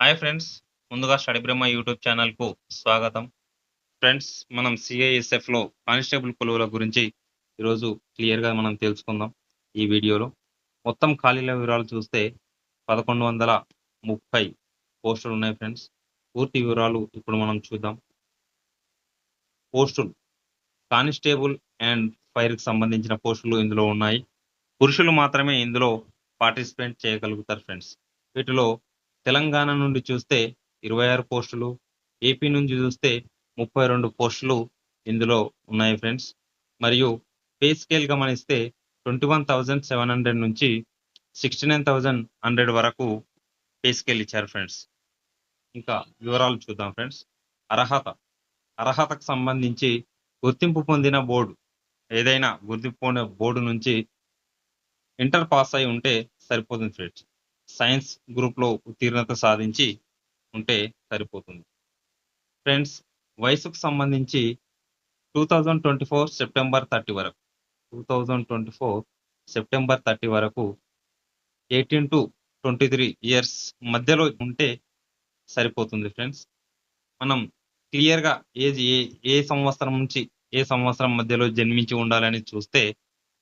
Hi friends. ముందుగా study బ్రహ్మ YouTube ఛానల్‌కు స్వాగతం. ఫ్రెండ్స్, మనం సీఐఎస్ఎఫ్‌లో కానిస్టేబుల్ కొలువుల గురించి ఈరోజు క్లియర్‌గా మనం తెలుసుకుందాం ఈ వీడియోలో. మొత్తం ఖాళీల వివరాలు చూస్తే 1130 పోస్టులు ఉన్నాయి ఫ్రెండ్స్. పూర్తి వివరాలు ఇప్పుడు మనం చూద్దాం. పోస్టులు కానిస్టేబుల్ అండ్ ఫైర్‌కి సంబంధించిన పోస్టులు ఇందులో ఉన్నాయి. పురుషులు మాత్రమే ఇందులో పార్టిసిపేట్ చేయగలుగుతారు ఫ్రెండ్స్. వీటిలో తెలంగాణ నుండి చూస్తే 26 పోస్టులు, ఏపీ నుంచి చూస్తే 32 పోస్టులు ఇందులో ఉన్నాయి ఫ్రెండ్స్. మరియు పే స్కేల్ గమనిస్తే 21,700 నుంచి 69,100 వరకు పే స్కేల్ ఇచ్చారు ఫ్రెండ్స్. ఇంకా వివరాలు చూద్దాం ఫ్రెండ్స్. అర్హత అర్హతకు సంబంధించి గుర్తింపు పొందిన బోర్డు, ఏదైనా గుర్తింపు పొందిన బోర్డు నుంచి ఇంటర్ పాస్ అయి ఉంటే సరిపోతుంది ఫ్రెండ్స్. సైన్స్ గ్రూప్‌లో ఉత్తీర్ణత సాధించి ఉంటే సరిపోతుంది. ఫ్రెండ్స్, వయసుకు సంబంధించి 2024 సెప్టెంబర్ 30 వరకు 2024 సెప్టెంబర్ 30 వరకు 18-23 ఇయర్స్ మధ్యలో ఉంటే సరిపోతుంది ఫ్రెండ్స్. మనం క్లియర్‌గా ఏజ్ ఏ ఏ సంవత్సరం నుంచి ఏ సంవత్సరం మధ్యలో జన్మించి ఉండాలని చూస్తే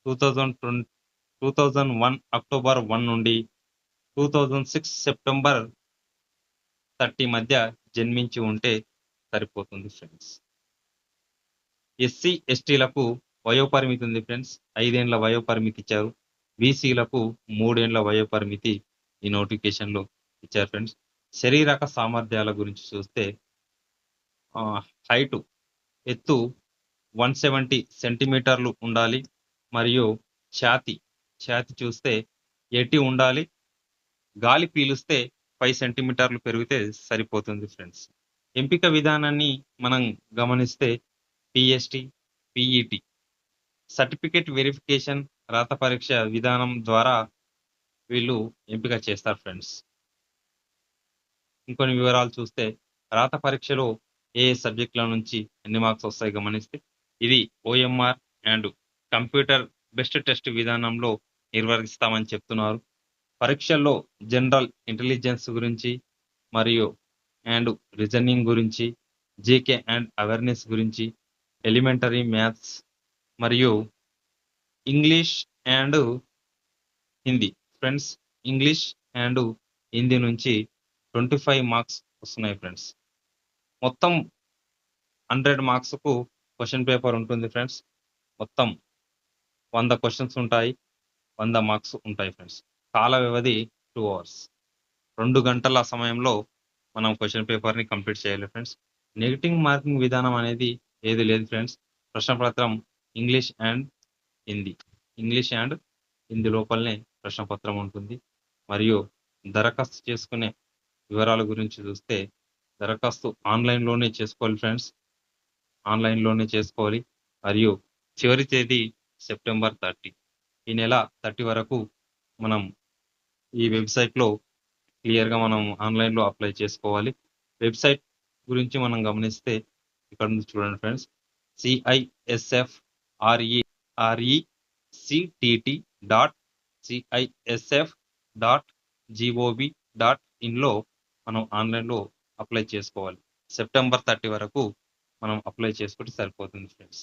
2001 అక్టోబర్ 1 నుండి 2006 సెప్టెంబర్ 30 మధ్య జన్మించి ఉంటే సరిపోతుంది ఫ్రెండ్స్. ఎస్సీ, ఎస్టీలకు వయోపరిమితి ఉంది ఫ్రెండ్స్. 5 ఏండ్ల వయోపరిమితి ఇచ్చారు. బీసీలకు 3 ఏండ్ల వయోపరిమితి ఈ నోటిఫికేషన్‌లో ఇచ్చారు ఫ్రెండ్స్. శరీరక సామర్థ్యాల గురించి చూస్తే హైటు ఎత్తు 170 సెంటీమీటర్లు ఉండాలి. మరియు ఛాతీ చూస్తే 80 ఉండాలి. గాలి పీలుస్తే 5 సెంటీమీటర్లు పెరిగితే సరిపోతుంది ఫ్రెండ్స్. ఎంపిక విధానాన్ని మనం గమనిస్తే పీఎస్టీ, పీఈటీ సర్టిఫికేట్ వెరిఫికేషన్ రాత పరీక్ష విధానం ద్వారా వీళ్ళు ఎంపిక చేస్తారు ఫ్రెండ్స్. ఇంకొన్ని వివరాలు చూస్తే రాత పరీక్షలో ఏ సబ్జెక్టుల నుంచి ఎన్ని మార్క్స్ వస్తాయి గమనిస్తే ఇది OMR and computer best test విధానంలో నిర్వహిస్తామని చెప్తున్నారు. పరీక్షల్లో జనరల్ ఇంటెలిజెన్స్ గురించి మరియు రీజనింగ్ గురించి, జీకే అండ్ అవేర్నెస్ గురించి, ఎలిమెంటరీ మ్యాథ్స్ మరియు English and Hindi friends. English and Hindi నుంచి 25 మార్క్స్ వస్తున్నాయి ఫ్రెండ్స్. మొత్తం 100 మార్క్స్‌కు క్వెషన్ పేపర్ ఉంటుంది ఫ్రెండ్స్. మొత్తం 100 క్వెషన్స్ ఉంటాయి. 100 మార్క్స్ ఉంటాయి ఫ్రెండ్స్. కాల వ్యవధి 2 అవర్స్. 2 గంటల సమయంలో మనం క్వెషన్ పేపర్‌ని కంప్లీట్ చేయాలి ఫ్రెండ్స్. నెగెటివ్ మార్కింగ్ విధానం అనేది ఏది లేదు ఫ్రెండ్స్. ప్రశ్నపత్రం English and Hindi. English and Hindi లోపలనే ప్రశ్నపత్రం ఉంటుంది. మరియు దరఖాస్తు చేసుకునే వివరాల గురించి చూస్తే దరఖాస్తు ఆన్‌లైన్‌లోనే చేసుకోవాలి ఫ్రెండ్స్. ఆన్‌లైన్‌లోనే చేసుకోవాలి. మరియు చివరి తేదీ సెప్టెంబర్ 30. ఈ నెల 30 వరకు మనం ఈ వెబ్‌సైట్‌లో క్లియర్‌గా మనం ఆన్‌లైన్‌లో అప్లై చేసుకోవాలి. వెబ్‌సైట్ గురించి మనం గమనిస్తే ఇక్కడ ఉంది చూడండి ఫ్రెండ్స్. CISFRECTT.CISF.gov.in మనం ఆన్‌లైన్‌లో అప్లై చేసుకోవాలి. సెప్టెంబర్ 30 వరకు మనం అప్లై చేసుకుంటే సరిపోతుంది ఫ్రెండ్స్.